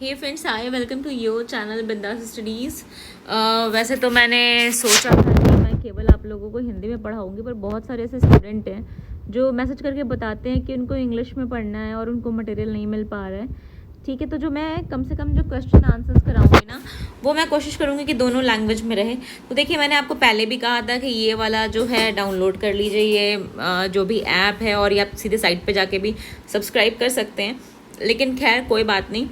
Hey friends, hi, welcome to your channel Bindaas studies. वैसे तो मैंने सोचा था कि मैं केवल आप लोगों को हिंदी में पढ़ाऊंगी, पर बहुत सारे ऐसे स्टूडेंट हैं जो मैसेज करके बताते हैं कि उनको इंग्लिश में पढ़ना है और उनको मटेरियल नहीं मिल पा रहा है। ठीक है, तो जो मैं कम से कम जो क्वेश्चन आंसर्स कराऊंगी ना, वो मैं कोशिश करूंगी कि दोनों लैंग्वेज में रहे। तो देखिए, मैंने आपको पहले भी कहा था कि ये वाला जो है डाउनलोड कर लीजिए, ये जो भी ऐप है, और ये आप सीधे साइट पे जाके भी सब्सक्राइब कर सकते हैं। लेकिन खैर कोई बात नहीं,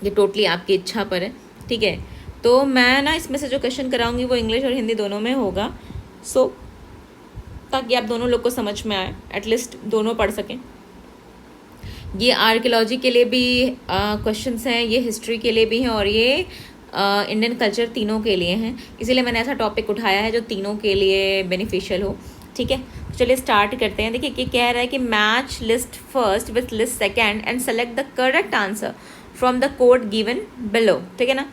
ये टोटली आपकी इच्छा पर है। ठीक है, तो मैं ना इसमें से जो क्वेश्चन कराऊंगी वो इंग्लिश और हिंदी दोनों में होगा, सो ताकि आप दोनों लोग को समझ में आए, एटलीस्ट दोनों पढ़ सकें। ये आर्कियोलॉजी के लिए भी क्वेश्चंस हैं, ये हिस्ट्री के लिए भी हैं, और ये इंडियन कल्चर, तीनों के लिए हैं। इसीलिए मैंने ऐसा टॉपिक उठाया है जो तीनों के लिए बेनिफिशियल हो। ठीक है, तो चलिए स्टार्ट करते हैं। देखिए, ये कह रहा है कि match list first with list second and select the correct answer from the code given below. ठीक है ना,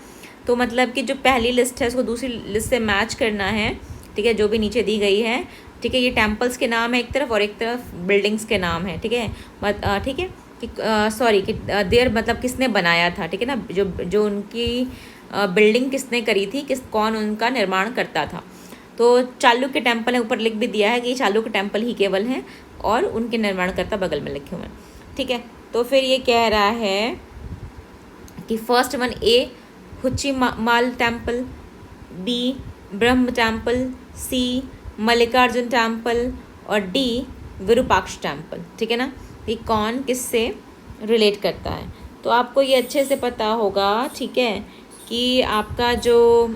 तो मतलब कि जो पहली लिस्ट है उसको दूसरी लिस्ट से मैच करना है। ठीक है, जो भी नीचे दी गई है। ठीक है, ये टेम्पल्स के नाम है एक तरफ, और एक तरफ बिल्डिंग्स के नाम है। ठीक है, ठीक है कि सॉरी कि देर मतलब किसने बनाया था। ठीक है ना, जो उनकी बिल्डिंग किसने करी थी, कौन उनका निर्माण करता था। तो चालुक्य टेम्पल है, ऊपर लिख भी दिया है कि ये चालुक्य टेम्पल ही केवल हैं, और उनके निर्माणकर्ता बगल में लिखे हुए हैं। ठीक है, तो फिर ये कह रहा है कि फर्स्ट वन, ए हुच्ची माल टेम्पल, बी ब्रह्म टेम्पल, सी मल्लिकार्जुन टेम्पल, और डी विरूपाक्ष टेम्पल। ठीक है ना, ये कौन किससे रिलेट करता है, तो आपको ये अच्छे से पता होगा। ठीक है, कि आपका जो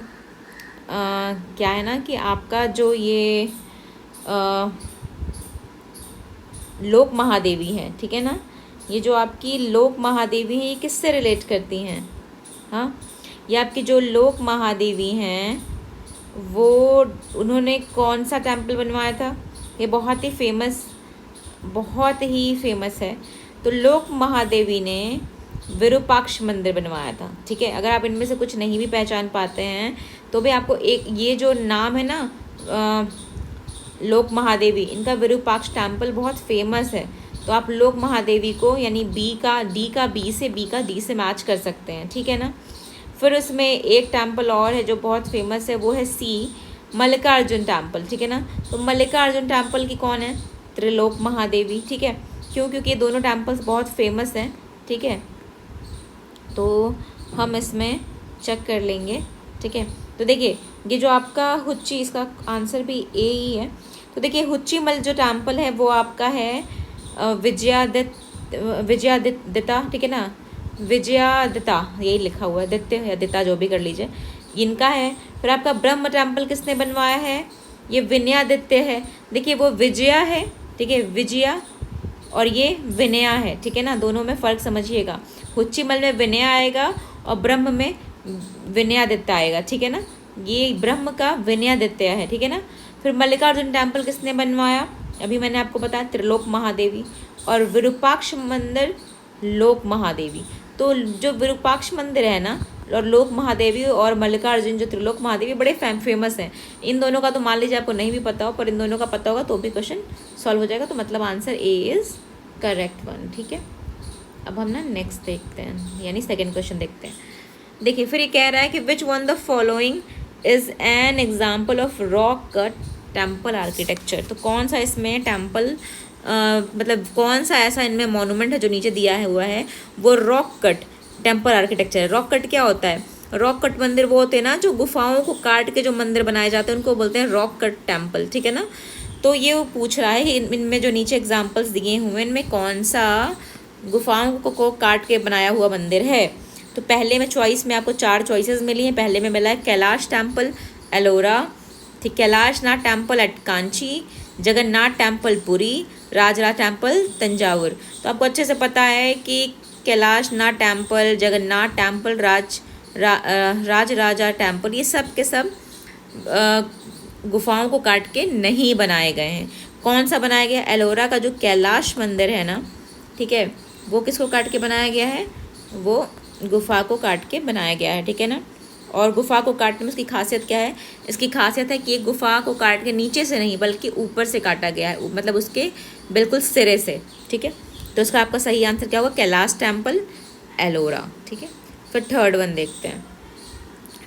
क्या है ना, कि आपका जो ये लोक महादेवी है। ठीक है ना, ये जो आपकी लोक महादेवी है, ये किससे रिलेट करती हैं। हाँ, ये आपकी जो लोक महादेवी हैं, वो उन्होंने कौन सा टेम्पल बनवाया था। ये बहुत ही फेमस है। तो लोक महादेवी ने विरूपाक्ष मंदिर बनवाया था। ठीक है, अगर आप इनमें से कुछ नहीं भी पहचान पाते हैं तो भी आपको एक ये जो नाम है ना, लोक महादेवी, इनका विरूपाक्ष टेम्पल बहुत फेमस है। तो आप लोक महादेवी को यानी बी का डी से मैच कर सकते हैं। ठीक है ना, फिर उसमें एक टेम्पल और है जो बहुत फेमस है, वो है सी मल्लिकार्जुन टेम्पल। ठीक है ना, तो मल्लिकार्जुन टेम्पल की कौन है, त्रिलोक महादेवी। ठीक है, क्यों, क्योंकि ये दोनों टेम्पल्स बहुत फेमस हैं। ठीक है, तो हम इसमें चेक कर लेंगे। ठीक है, तो देखिए, ये जो आपका हुच्ची, इसका आंसर भी ए ही है। तो देखिए, हुच्ची मल जो टेम्पल है वो आपका है विजयादिता। ठीक है ना, विजयादिता यही लिखा हुआ है, दित्य या दिता जो भी कर लीजिए, इनका है। फिर आपका ब्रह्म टेम्पल किसने बनवाया है, ये विनयादित्य है। देखिए, वो विजया है। ठीक है, विजया, और ये विनया है। ठीक है ना, दोनों में फ़र्क समझिएगा। हुच्चीमल में विनया आएगा और ब्रह्म में विनयादित्य आएगा। ठीक है ना, ये ब्रह्म का विनयादित्य है। ठीक है ना, फिर मल्लिकार्जुन टेम्पल किसने बनवाया, अभी मैंने आपको बताया, त्रिलोक महादेवी, और विरूपाक्ष मंदिर लोक महादेवी। तो जो विरूपाक्ष मंदिर है ना, और लोक महादेवी और मल्लिकार्जुन जो त्रिलोक महादेवी बड़े फेमस हैं। इन दोनों का तो मान लीजिए आपको नहीं भी पता हो, पर इन दोनों का पता होगा तो भी क्वेश्चन सॉल्व हो जाएगा। तो मतलब answer A is correct one. ठीक है, अब हम ना नेक्स्ट देखते हैं, यानी सेकेंड क्वेश्चन देखते हैं। देखिए, फिर ये कह रहा है कि which one the following is an example of rock cut temple architecture. तो कौन सा इसमें टेम्पल मतलब कौन सा ऐसा इनमें मॉन्यूमेंट है जो नीचे दिया हुआ है, वो रॉक कट टेम्पल आर्किटेक्चर है। रॉक कट क्या होता है, रॉक कट मंदिर वो होते हैं ना जो गुफाओं को काट के जो मंदिर बनाए जाते हैं, उनको बोलते हैं रॉक कट टेम्पल। ठीक है ना, तो ये वो पूछ रहा है कि इनमें जो नीचे एग्जाम्पल्स दिए हुए हैं, इनमें कौन सा गुफाओं को काट के बनाया हुआ मंदिर है। तो पहले में चॉइस में आपको 4 चॉइसेस मिली हैं। पहले में मिला है कैलाश टेम्पल एलोरा, ठीक, Kailashnath temple at Kanchi, Jagannath temple Puri, Rajaraja temple Thanjavur. तो आपको अच्छे से पता है कि कैलाशनाथ टेम्पल, जगन्नाथ टेम्पल, राजा टेम्पल, ये सब के सब गुफाओं को काट के नहीं बनाए गए हैं। कौन सा बनाया गया, एलोरा का जो कैलाश मंदिर है ना, ठीक है, वो किसको काट के बनाया गया है, वो गुफा को काट के बनाया गया है। ठीक है ना, और गुफा को काटने में इसकी खासियत क्या है, इसकी खासियत है कि एक गुफा को काट के नीचे से नहीं बल्कि ऊपर से काटा गया है, मतलब उसके बिल्कुल सिरे से। ठीक है, तो इसका आपका सही आंसर क्या होगा, कैलाश टेम्पल एलोरा। ठीक है, फिर थर्ड वन देखते हैं।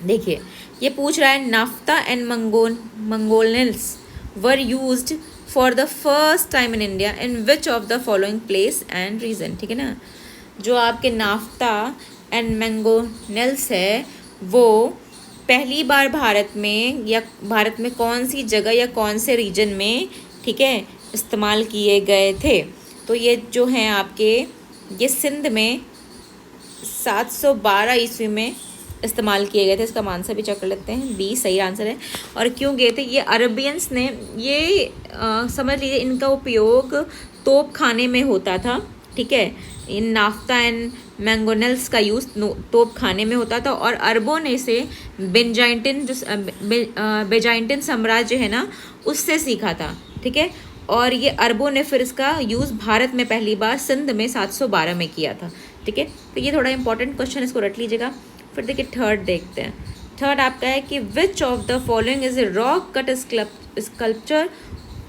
देखिए ये पूछ रहा है naphtha and mangonels were used for the first time in India in which of the following place and region. ठीक है ना, जो आपके नाफ्ता एंड मैंगोनेल्स है वो पहली बार भारत में कौन सी जगह या कौन से रीजन में, ठीक है, इस्तेमाल किए गए थे। तो ये जो हैं आपके, ये सिंध में 712 ईस्वी में इस्तेमाल किए गए थे। इसका आंसर भी चेक कर लेते हैं, बी सही आंसर है। और क्यों गए थे, ये अरबियंस ने, ये समझ लीजिए इनका उपयोग तोप खाने में होता था। ठीक है, इन नाफ्ता एंड मैंगोनेल्स का यूज़ तोप खाने में होता था, और अरबों ने इसे बेजाइंटिन साम्राज्य है ना, उससे सीखा था। ठीक है, और ये अरबों ने फिर इसका यूज़ भारत में पहली बार सिंध में 712 में किया था। ठीक है, तो ये थोड़ा इंपॉर्टेंट क्वेश्चन, इसको रट लीजिएगा। फिर देखिए थर्ड देखते हैं। थर्ड आपका है कि विच of the following is a rock cut sculpture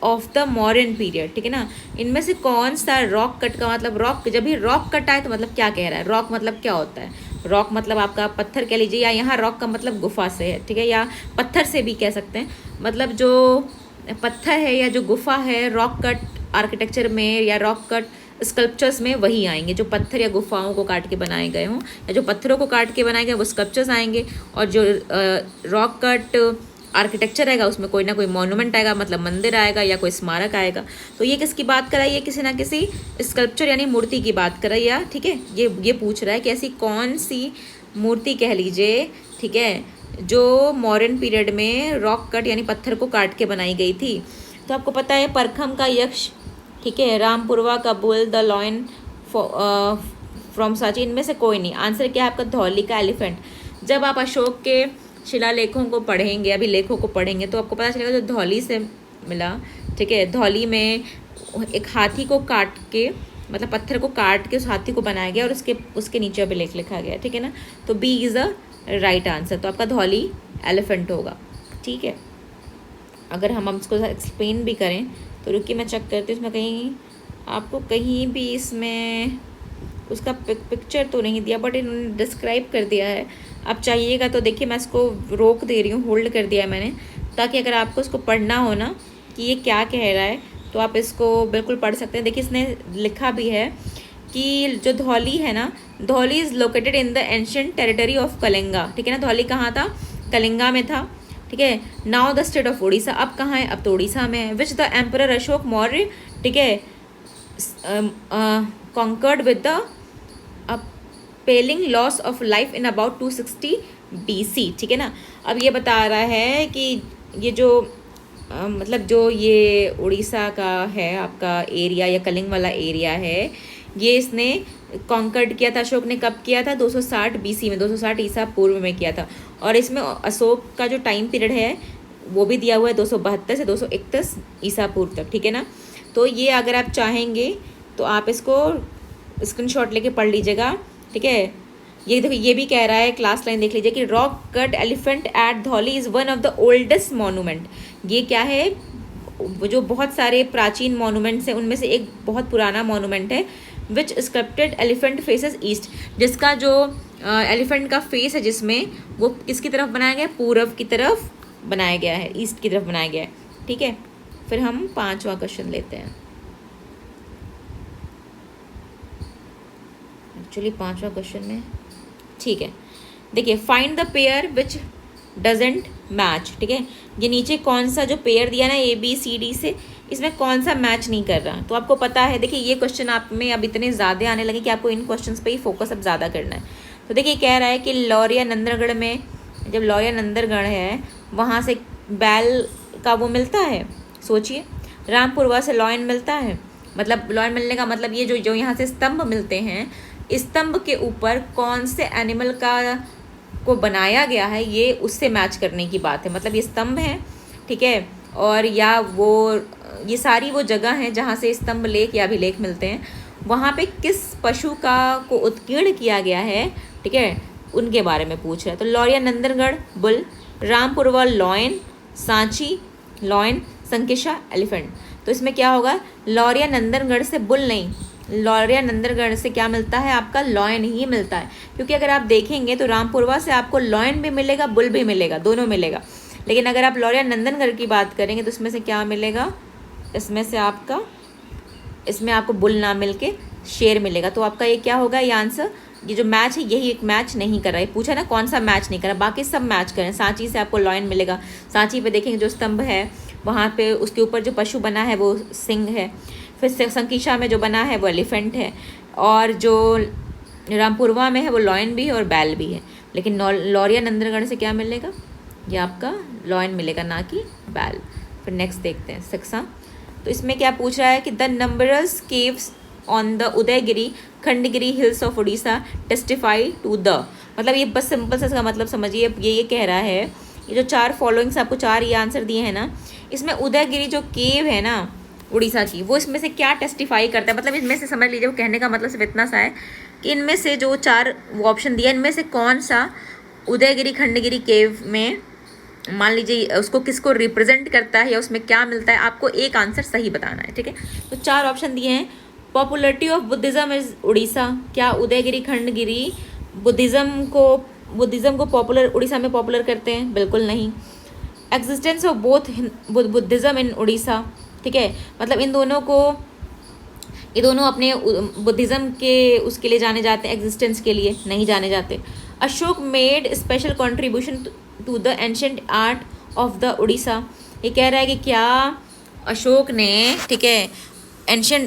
of the modern period. ठीक है ना, इनमें से कौन सा रॉक कट का मतलब, रॉक जब भी रॉक कट आए तो मतलब क्या कह रहा है, रॉक मतलब क्या होता है, रॉक मतलब आपका पत्थर कह लीजिए, या यहाँ रॉक का मतलब गुफा से है। ठीक है, या पत्थर से भी कह सकते हैं, मतलब जो पत्थर है या जो गुफा है, रॉक कट आर्किटेक्चर में या रॉक कट स्कल्पचर्स में वही आएंगे, जो पत्थर या गुफाओं को काट के बनाए गए हों, या जो पत्थरों को काट के बनाए गए वो स्कल्पचर्स आएंगे, और जो रॉक कट आर्किटेक्चर आएगा उसमें कोई ना कोई मॉन्यूमेंट आएगा, मतलब मंदिर आएगा या कोई स्मारक आएगा। तो ये किसकी बात कर रहा है, ये किसी ना किसी स्कल्पचर यानी मूर्ति की बात कर रहा है, या ठीक है, ये पूछ रहा है कि ऐसी कौन सी मूर्ति कह लीजिए, ठीक है, जो मॉडर्न पीरियड में रॉक कट यानी पत्थर को काट के बनाई गई थी। तो आपको पता है परखम का यक्ष, ठीक है, रामपुरवा का bull, the lion from Sanchi, इनमें से कोई नहीं। आंसर क्या है आपका, धौली का एलिफेंट। जब आप अशोक के शिलालेखों को पढ़ेंगे, अभी लेखों को पढ़ेंगे, तो आपको पता चलेगा जो धौली से मिला। ठीक है, धौली में एक हाथी को काट के, मतलब पत्थर को काट के उस हाथी को बनाया गया और उसके नीचे अभिलेख लिखा गया। ठीक है ना, तो B is the right answer. तो आपका धौली एलिफेंट होगा। ठीक है, अगर हम इसको एक्सप्लेन भी करें तो रुकिए मैं चेक करती हूँ, इसमें कहीं आपको कहीं भी इसमें उसका पिक्चर तो नहीं दिया, बट इन्होंने डिस्क्राइब कर दिया है। आप चाहिएगा तो देखिए, मैं इसको रोक दे रही हूँ, होल्ड कर दिया है मैंने, ताकि अगर आपको इसको पढ़ना हो ना कि ये क्या कह रहा है तो आप इसको बिल्कुल पढ़ सकते हैं। देखिए इसने लिखा भी है कि जो धौली है ना, Dhauli is located in the ancient territory of Kalinga. ठीक है ना, धौली कहाँ था, कलिंगा में था। ठीक है, now the state of Orissa, अब कहाँ है, अब तो उड़ीसा में है। Which the emperor Ashoka Maurya, ठीक है, conquered with the appalling loss of life in about 260 BC। ठीक है ना, अब ये बता रहा है कि ये जो मतलब जो ये उड़ीसा का है आपका एरिया या कलिंग वाला एरिया है, ये इसने कॉन्कर्ड किया था, अशोक ने कब किया था, 260 BC में, 260 ईसा पूर्व में किया था। और इसमें अशोक का जो टाइम पीरियड है वो भी दिया हुआ है 272 से 231 ईसा पूर्व तक। ठीक है ना, तो ये अगर आप चाहेंगे तो आप इसको स्क्रीनशॉट लेके पढ़ लीजिएगा। ठीक है, ये देखो ये भी कह रहा है, क्लास लाइन देख लीजिए कि rock cut elephant at Dhauli is one of the oldest monument. ये क्या है, जो बहुत सारे प्राचीन मॉन्यूमेंट्स हैं उनमें से एक बहुत पुराना मॉन्यूमेंट है, विच स्कल्प्टेड एलिफेंट फेसेस ईस्ट, जिसका जो एलिफेंट का फेस है जिसमें वो किसकी तरफ बनाया गया है, पूर्व की तरफ बनाया गया है, ईस्ट की तरफ बनाया गया है। ठीक है, फिर हम 5वां क्वेश्चन लेते हैं। एक्चुअली 5वां क्वेश्चन में, ठीक है, देखिए find the pair which doesn't match. ठीक है, ये नीचे कौन सा जो पेयर दिया ना ABCD से, इसमें कौन सा मैच नहीं कर रहा। तो आपको पता है, देखिए ये क्वेश्चन आप में अब इतने ज़्यादा आने लगे कि आपको इन क्वेश्चंस पे ही फोकस अब ज़्यादा करना है। तो देखिए कह रहा है कि लौरिया नंदनगढ़ में, जब लौरिया नंदनगढ़ है वहाँ से बैल का वो मिलता है, सोचिए, रामपुरवा से लॉयन मिलता है, मतलब लॉयन मिलने का मतलब ये जो यहाँ से स्तंभ मिलते हैं, स्तंभ के ऊपर कौन से एनिमल को बनाया गया है, ये उससे मैच करने की बात है। मतलब ये स्तंभ है, ठीक है, और या वो ये सारी वो जगह हैं जहाँ से स्तंभ लेख या अभिलेख मिलते हैं, वहाँ पे किस पशु को उत्कीर्ण किया गया है, ठीक है, उनके बारे में पूछ रहा है। तो Lauriya Nandangarh bull, Rampurva lion, Sanchi lion, Sankisa elephant. तो इसमें क्या होगा, लौरिया नंदनगढ़ से बुल नहीं, लौरिया नंदनगढ़ से क्या मिलता है, आपका लॉयन ही मिलता है। क्योंकि अगर आप देखेंगे तो रामपुरवा से आपको लॉयन भी मिलेगा, बुल भी मिलेगा, दोनों मिलेगा। लेकिन अगर आप लौरिया नंदनगढ़ की बात करेंगे तो इसमें से क्या मिलेगा, इसमें आपको बुल ना मिल के शेर मिलेगा। तो आपका ये क्या होगा, ये आंसर, ये जो मैच है यही एक मैच नहीं कर रहा है। पूछा ना कौन सा मैच नहीं कर रहा, बाकी सब मैच करें। सांची से आपको लॉयन मिलेगा, सांची पे देखेंगे जो स्तंभ है वहाँ पे उसके ऊपर जो पशु बना है वो सिंह है। फिर संकीशा में जो बना है वो एलिफेंट है, और जो रामपुरवा में है वो लॉयन भी है और बैल भी है। लेकिन लौरिया नंदनगढ़ से क्या मिलेगा, ये आपका लॉयन मिलेगा, ना कि बैल। फिर नेक्स्ट देखते हैं 6। तो इसमें क्या पूछ रहा है कि the numbers caves on the Udayagiri Khandagiri hills of Orissa testify to the, मतलब ये बस सिंपल से इसका मतलब समझिए। ये कह रहा है, ये जो 4 फॉलोइंग्स आपको 4 ये आंसर दिए हैं ना, इसमें उदयगिरी जो केव है ना उड़ीसा की, वो इसमें से क्या टेस्टिफाई करता है। मतलब इनमें से समझ लीजिए, वो कहने का मतलब सिर्फ इतना सा है कि इनमें से जो 4 वो ऑप्शन दिया, इनमें से कौन सा उदयगिरी खंडगिरी केव में, मान लीजिए उसको किसको रिप्रेजेंट करता है या उसमें क्या मिलता है, आपको एक आंसर सही बताना है। ठीक है, तो 4 ऑप्शन दिए हैं। Popularity of Buddhism is Orissa, क्या उदयगिरी खंडगिरी बुद्धिज़्म को पॉपुलर उड़ीसा में पॉपुलर करते हैं, बिल्कुल नहीं। एग्जिस्टेंस ऑफ बोथ बुद्धिज़्म इन उड़ीसा, ठीक है, मतलब ये दोनों अपने बुद्धिज़्म के उसके लिए जाने जाते हैं, एग्जिस्टेंस के लिए नहीं जाने जाते। Ashoka made special contribution to the ancient art of the Orissa, ये कह रहा है कि क्या अशोक ने, ठीक है,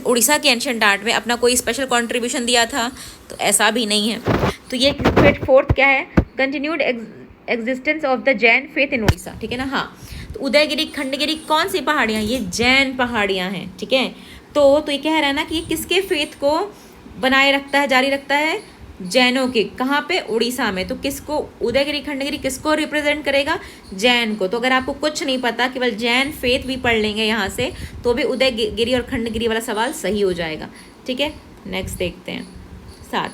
उड़ीसा के एंशंट आर्ट में अपना कोई स्पेशल कंट्रीब्यूशन दिया था, तो ऐसा भी नहीं है। तो ये फिर 4th क्या है, continued existence of the Jain faith in Orissa, ठीक है ना। हाँ, तो उदयगिरी खंडगिरी कौन सी पहाड़ियाँ, ये जैन पहाड़ियाँ हैं, ठीक है। तो ये कह रहा है ना कि किसके फेथ को बनाए रखता है, जारी रखता है, जैनों के। कहाँ पे, उड़ीसा में। तो किसको, उदयगिरी खंडगिरी किसको रिप्रेजेंट करेगा, जैन को। तो अगर आपको कुछ नहीं पता, केवल जैन फेथ भी पढ़ लेंगे यहाँ से, तो भी उदयगिरी और खंडगिरी वाला सवाल सही हो जाएगा। ठीक है, नेक्स्ट देखते हैं 7।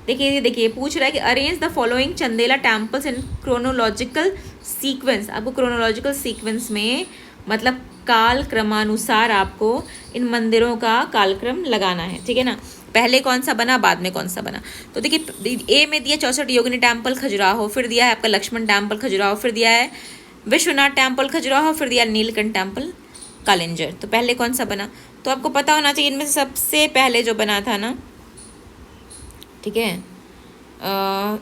देखिए पूछ रहा है कि arrange the following Chandela temples in chronological sequence. आपको क्रोनोलॉजिकल सीक्वेंस में मतलब काल क्रमानुसार आपको इन मंदिरों का कालक्रम लगाना है, ठीक है ना। पहले कौन सा बना, बाद में कौन सा बना। तो देखिए ए में दिया 64 योगिनी टेम्पल खजुराहो, फिर दिया है आपका लक्ष्मण टेम्पल खजुराहो, फिर दिया है विश्वनाथ टेम्पल खजुराहो, फिर दिया नीलकंठ टेम्पल कालिंजर। तो पहले कौन सा बना, तो आपको पता होना चाहिए इनमें से सबसे पहले जो बना था ना, ठीक है,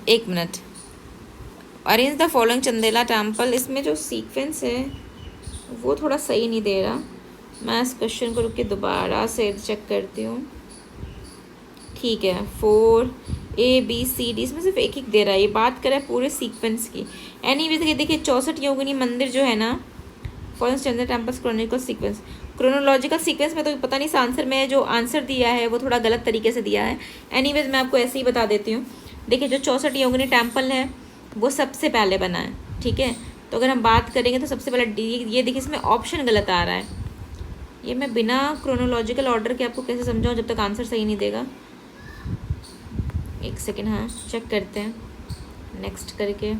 1 minute, arrange the following Chandela temple, इसमें जो सीक्वेंस है वो थोड़ा सही नहीं दे रहा। मैं इस क्वेश्चन को रुक के दोबारा से चेक करती हूँ। ठीक है, 4 ABCD, इसमें सिर्फ एक दे रहा है। ये बात करें पूरे सीक्वेंस की। एनीवेज देखिए 64 योगिनी मंदिर जो है ना, forest Chandra temples chronicle sequence, chronological sequence में तो पता नहीं, इस आंसर में जो आंसर दिया है वो थोड़ा गलत तरीके से दिया है। एनीवेज मैं आपको ऐसे ही बता देती हूँ। देखिए जो 64 योगिनी टेम्पल है वो सबसे पहले बना है, ठीक है। तो अगर हम बात करेंगे तो सबसे पहले ये देखिए इसमें ऑप्शन गलत आ रहा है। ये मैं बिना क्रोनोलॉजिकल ऑर्डर के आपको कैसे समझाऊँ जब तक आंसर सही नहीं देगा। 1 सेकेंड, हाँ चेक करते हैं नेक्स्ट करके।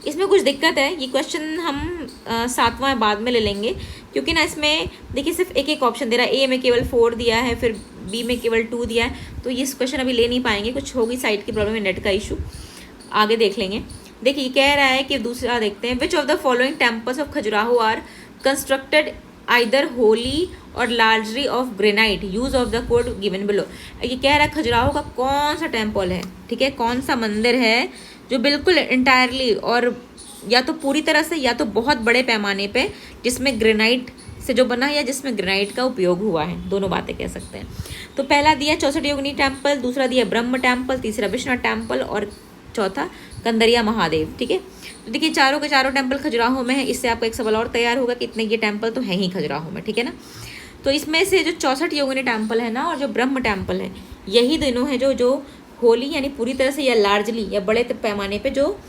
इसमें कुछ दिक्कत है, ये क्वेश्चन हम 7वां बाद में ले लेंगे, क्योंकि ना इसमें देखिए सिर्फ एक ऑप्शन दे रहा है। ए में केवल 4 दिया है, फिर बी में केवल 2 दिया है, तो ये क्वेश्चन अभी ले नहीं पाएंगे, कुछ होगी साइट की प्रॉब्लम है, नेट का इशू, आगे देख लेंगे। देखिए कह रहा है कि दूसरा देखते हैं, which of the following temples of Khajuraho are constructed either wholly और largely of granite, use of the code given below. ये कह रहा है खजुराहो का कौन सा टेम्पल है, ठीक है, कौन सा मंदिर है जो बिल्कुल इंटायरली और या तो पूरी तरह से या तो बहुत बड़े पैमाने पे जिसमें ग्रेनाइट से जो बना है या जिसमें ग्रेनाइट का उपयोग हुआ है, दोनों बातें कह सकते हैं। तो पहला दिया 64 योगिनी टेम्पल, दूसरा दिया ब्रह्म टेम्पल, तीसरा विश्वनाथ टेम्पल और चौथा कंदरिया महादेव, ठीक है। तो देखिए चारों के चारों टेम्पल खजुराहो में है। इससे आपका एक सवाल और तैयार होगा कि इतने ये टेम्पल तो है ही खजुराहो में, ठीक है ना। तो इसमें से जो 64 योगिनी टेम्पल है ना और जो ब्रह्म टेम्पल है, यही दोनों है जो होली यानी पूरी तरह से या लार्जली या बड़े पैमाने पे जो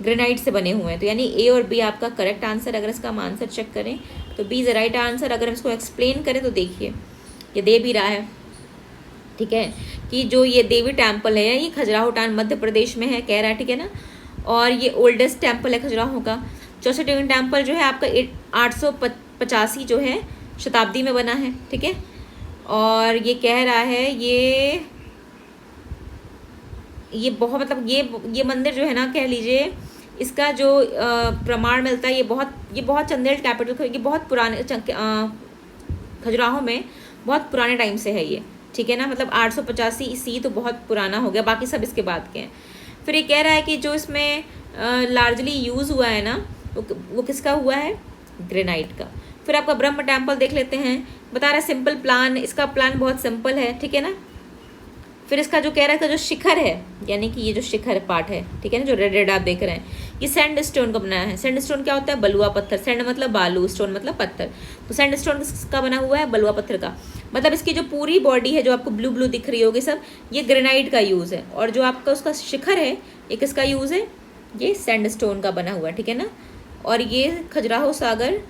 ग्रेनाइट से बने हुए हैं। तो यानी ए और बी आपका करेक्ट आंसर। अगर इसका हम आंसर चेक करें तो B is the right answer. अगर हम इसको एक्सप्लेन करें तो देखिए ये दे भी रहा है, ठीक है, कि जो ये देवी टेम्पल है ये खजुराहो टाउन मध्य प्रदेश में है, कह रहा है, ठीक है ना। और ये ओल्डेस्ट टेम्पल है खजुराहो का। 64 योगिनी टेम्पल जो है आपका 885 जो है शताब्दी में बना है, ठीक है। और ये कह रहा है ये बहुत मतलब ये मंदिर जो है ना, कह लीजिए इसका जो प्रमाण मिलता है, ये बहुत चंदेल कैपिटल, ये बहुत पुराने खजुराहो में बहुत पुराने टाइम से है ये, ठीक है ना। मतलब 885 ईस्वी तो बहुत पुराना हो गया, बाकी सब इसके बाद के हैं। फिर ये कह रहा है कि जो इसमें लार्जली यूज़ हुआ है ना, वो किसका हुआ है, ग्रेनाइट का। फिर आपका ब्रह्म टेम्पल देख लेते हैं, बता रहा है सिंपल प्लान, इसका प्लान बहुत सिंपल है, ठीक है ना। फिर इसका जो कह रहा है का जो शिखर है, यानी कि ये जो शिखर पार्ट है, ठीक है ना, जो रेड रेड आप देख रहे हैं, ये सैंड स्टोन का बनाया है। सैंड स्टोन क्या होता है, बलुआ पत्थर। सैंड मतलब बालू, स्टोन मतलब पत्थर, तो सैंड स्टोन का बना हुआ है, बलुआ पत्थर का। मतलब इसकी जो पूरी बॉडी है, जो आपको ब्लू ब्लू दिख रही होगी सब, ये ग्रेनाइट का यूज़ है। और जो आपका उसका शिखर है, ये किसका यूज़ है, ये सैंड स्टोन का बना हुआ है, ठीक है ना। और ये खजुराहो सागर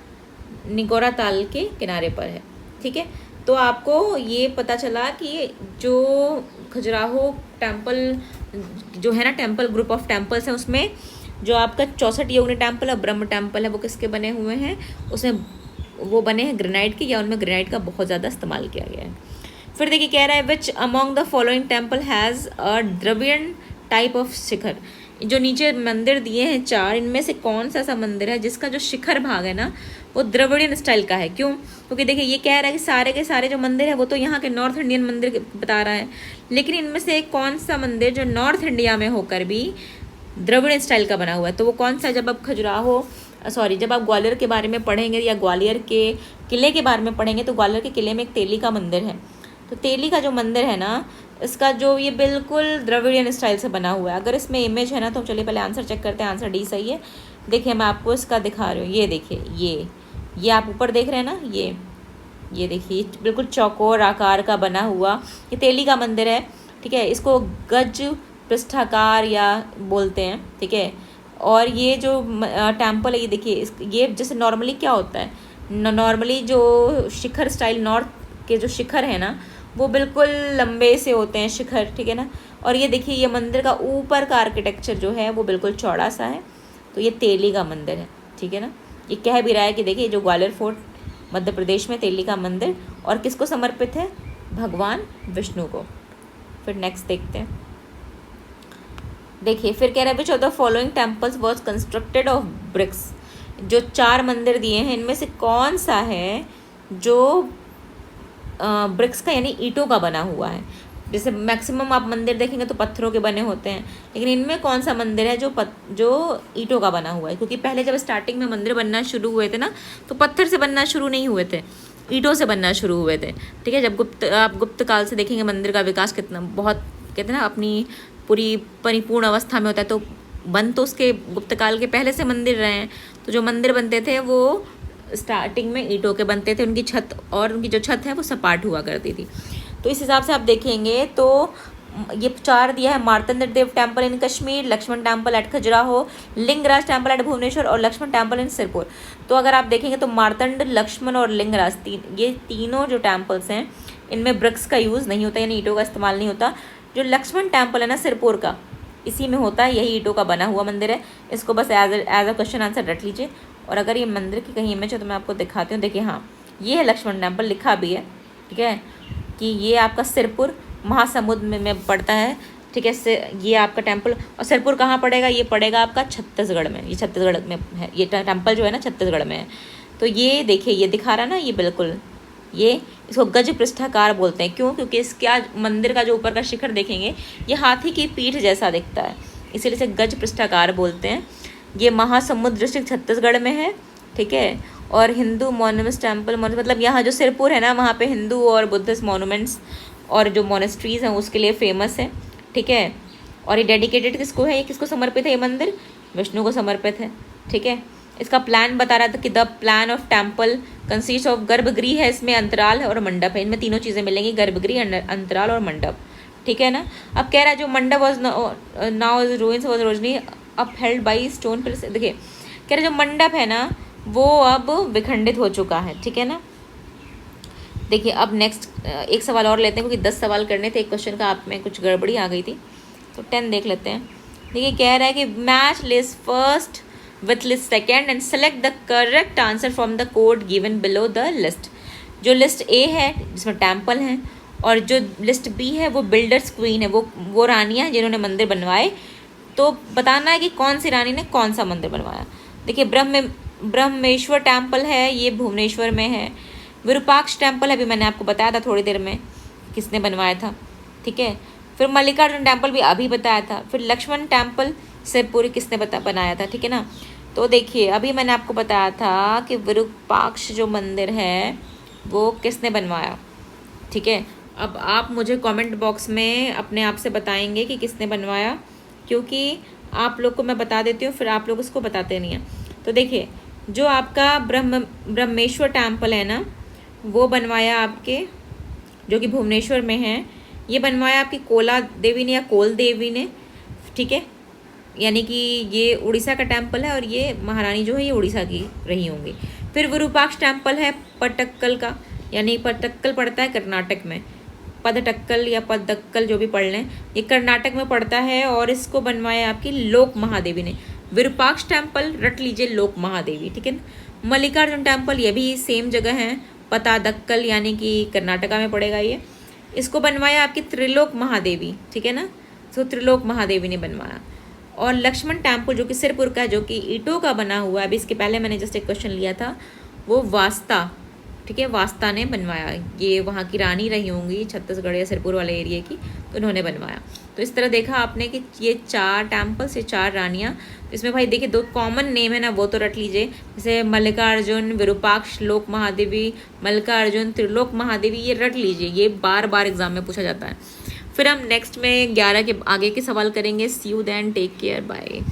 निगोरा ताल के किनारे पर है, ठीक है। तो आपको ये पता चला कि जो खजुराहो टेम्पल जो है ना, टेम्पल ग्रुप ऑफ टेम्पल्स हैं, उसमें जो आपका 64 योगिनी टेम्पल और ब्रह्म टेम्पल है, वो किसके बने हुए हैं, उसमें वो बने हैं ग्रेनाइट के, या उनमें ग्रेनाइट का बहुत ज़्यादा इस्तेमाल किया गया है। फिर देखिए कह रहा है which among the following temple has a Dravidian type of shikhar. जो नीचे मंदिर दिए हैं 4, इनमें से कौन सा ऐसा मंदिर है जिसका जो शिखर भाग है ना, वो द्रविडियन स्टाइल का है। क्यों, क्योंकि देखिए ये कह रहा है कि सारे के सारे जो मंदिर है वो तो यहाँ के नॉर्थ इंडियन मंदिर बता रहा है, लेकिन इनमें से कौन सा मंदिर जो नॉर्थ इंडिया में होकर भी द्रविडियन स्टाइल का बना हुआ है, तो वो कौन सा है। जब आप ग्वालियर के बारे में पढ़ेंगे या ग्वालियर के किले के बारे में पढ़ेंगे, तो ग्वालियर के किले में एक तेली का मंदिर है। तो तेली का जो मंदिर है ना, इसका जो ये बिल्कुल द्रविडियन स्टाइल से बना हुआ है। अगर इसमें इमेज है ना, तो चलिए पहले आंसर चेक करते हैं। आंसर डी सही है। देखिए मैं आपको इसका दिखा रही हूँ, ये देखिए, ये आप ऊपर देख रहे हैं ना, ये देखिए बिल्कुल चौकोर आकार का बना हुआ ये तेली का मंदिर है, ठीक है। इसको गज पृष्ठाकार या बोलते हैं, ठीक है। और ये जो टेम्पल है, ये देखिए ये जैसे नॉर्मली क्या होता है, नॉर्मली जो शिखर स्टाइल नॉर्थ के जो शिखर है ना, वो बिल्कुल लंबे से होते हैं शिखर, ठीक है ना। और ये देखिए ये मंदिर का ऊपर का आर्किटेक्चर जो है वो बिल्कुल चौड़ा सा है, तो ये तेली का मंदिर है, ठीक है ना। ये कह भी रहा है कि देखिए जो ग्वालियर फोर्ट मध्य प्रदेश में तेली का मंदिर, और किसको समर्पित है, भगवान विष्णु को। फिर नेक्स्ट देखते हैं। देखिए फिर कह रहा है विच of the following temples was constructed of BRICS. जो 4 मंदिर दिए हैं, इनमें से कौन सा है जो ब्रिक्स का यानी ईंटों का बना हुआ है। जैसे मैक्सिमम आप मंदिर देखेंगे तो पत्थरों के बने होते हैं, लेकिन इनमें कौन सा मंदिर है जो ईंटों का बना हुआ है। क्योंकि पहले जब स्टार्टिंग में मंदिर बनना शुरू हुए थे ना, तो पत्थर से बनना शुरू नहीं हुए थे, ईंटों से बनना शुरू हुए थे, ठीक है। जब आप गुप्त काल से देखेंगे मंदिर का विकास कितना बहुत कहते हैं ना अपनी पूरी परिपूर्ण अवस्था में होता है, तो बन तो उसके गुप्त काल के पहले से मंदिर रहे हैं। तो जो मंदिर बनते थे वो स्टार्टिंग में ईंटों के बनते थे, उनकी छत है वो सपाट हुआ करती थी। तो इस हिसाब से आप देखेंगे तो ये 4 दिया है, Martand Dev temple in Kashmir, Lakshman temple at Khajuraho, Lingaraj temple at Bhubaneswar और लक्ष्मण टेम्पल इन सिरपुर। तो अगर आप देखेंगे तो मार्तंड, लक्ष्मण और लिंगराज ये तीनों जो टेम्पल्स हैं, इनमें ब्रिक्स का यूज़ नहीं होता, यानी ईंटों का इस्तेमाल नहीं होता। जो लक्ष्मण टेम्पल है ना सिरपुर का, इसी में होता है, यही ईंटों का बना हुआ मंदिर है। इसको बस एज अ क्वेश्चन आंसर रट लीजिए। और अगर ये मंदिर की कहीं इमेज है तो मैं आपको दिखाती हूँ। देखिए हाँ, ये है लक्ष्मण टेम्पल, लिखा भी है, ठीक है, कि ये आपका सिरपुर महासमुंद में पड़ता है, ठीक है। ये आपका टेम्पल, और सिरपुर कहाँ पड़ेगा, ये पड़ेगा आपका छत्तीसगढ़ में, ये छत्तीसगढ़ में है, ये टेम्पल जो है ना छत्तीसगढ़ में है। तो ये देखिए ये दिखा रहा है ना, ये बिल्कुल ये इसको गज पृष्ठाकार बोलते हैं। क्यों, क्योंकि इसका मंदिर का जो ऊपर का शिखर देखेंगे ये हाथी की पीठ जैसा दिखता है, इसीलिए इसे गज पृष्ठाकार बोलते हैं। ये महासमुंद डिस्ट्रिक्ट छत्तीसगढ़ में है, ठीक है। और हिंदू मॉन्यूमेंट्स टेम्पल मतलब यहाँ जो सिरपुर है ना, वहाँ पे हिंदू और बुद्धिस्ट मॉन्यूमेंट्स और जो मोनेस्ट्रीज़ हैं उसके लिए फेमस है, ठीक है। और ये डेडिकेटेड किसको है, ये किसको समर्पित है, ये मंदिर विष्णु को समर्पित है, ठीक है। इसका प्लान बता रहा था कि the plan of temple consist of गर्भगृह है, इसमें अंतराल और मंडप है, इनमें तीनों चीज़ें मिलेंगी, गर्भगृह, अंतराल और मंडप, ठीक है ना। अब कह रहा है जो मंडप was now ruins was originally upheld by stone pillars. देखिए कह रहे जो मंडप है ना वो अब विखंडित हो चुका है, ठीक है ना। देखिए अब नेक्स्ट एक सवाल और लेते हैं, क्योंकि 10 सवाल करने थे, एक क्वेश्चन का आप में कुछ गड़बड़ी आ गई थी, तो 10 देख लेते हैं। देखिए कह रहा है कि match list first with list second and select the correct answer from the code given below the list. जो लिस्ट ए है जिसमें टेम्पल हैं, और जो लिस्ट बी है वो बिल्डर्स क्वीन है, वो रानियाँ हैं जिन्होंने मंदिर बनवाए। तो बताना है कि कौन सी रानी ने कौन सा मंदिर बनवाया। देखिए ब्रह्मेश्वर टेम्पल है, ये भुवनेश्वर में है। विरूपाक्ष टेम्पल अभी मैंने आपको बताया था थोड़ी देर में किसने बनवाया था, ठीक है। फिर मल्लिकार्जुन टेम्पल भी अभी बताया था। फिर लक्ष्मण टेम्पल शिवपुरी किसने बनाया था, ठीक है ना। तो देखिए अभी मैंने आपको बताया था कि विरूपाक्ष जो मंदिर है वो किसने बनवाया, ठीक है। अब आप मुझे कमेंट बॉक्स में अपने आप से बताएंगे कि किसने बनवाया, क्योंकि आप लोग को मैं बता देती हूँ फिर आप लोग उसको बताते नहीं हैं। तो देखिए जो आपका ब्रह्मेश्वर टेम्पल है ना, वो बनवाया आपके, जो कि भुवनेश्वर में है, ये बनवाया आपकी कोला देवी ने या कोल देवी ने, ठीक है। यानी कि ये उड़ीसा का टेम्पल है और ये महारानी जो है ये उड़ीसा की रही होंगी। फिर विरूपाक्ष टेम्पल है पटक्कल का, यानी पटक्कल पड़ता है कर्नाटक में, पदटक्कल या पदक्कल जो भी पढ़ लें, ये कर्नाटक में पड़ता है और इसको बनवाया आपकी लोक महादेवी ने। विरूपाक्ष टेम्पल रट लीजिए लोक महादेवी, ठीक है ना। मल्लिकार्जुन टेम्पल ये भी सेम जगह है, पतादक्कल यानी कि कर्नाटका में पड़ेगा ये। इसको बनवाया आपकी त्रिलोक महादेवी, ठीक है ना। तो त्रिलोक महादेवी ने बनवाया। और लक्ष्मण टेम्पल जो कि सिरपुर का है, जो कि ईंटों का बना हुआ है, अभी इसके पहले मैंने जस्ट एक क्वेश्चन लिया था, वो वास्ता, ठीक है, वास्ता ने बनवाया। ये वहाँ की रानी रही होंगी छत्तीसगढ़ या सिरपुर वाले एरिया की, तो उन्होंने बनवाया। तो इस तरह देखा आपने कि ये 4 टेम्पल्स, ये 4 रानियाँ। इसमें भाई देखिए 2 कॉमन नेम है ना, वो तो रट लीजिए, जैसे मल्लिकार्जुन विरूपाक्ष लोक महादेवी, मल्लिकार्जुन त्रिलोक महादेवी, ये रट लीजिए, ये बार बार एग्जाम में पूछा जाता है। फिर हम नेक्स्ट में 11 के आगे के सवाल करेंगे। See you then, take care, bye.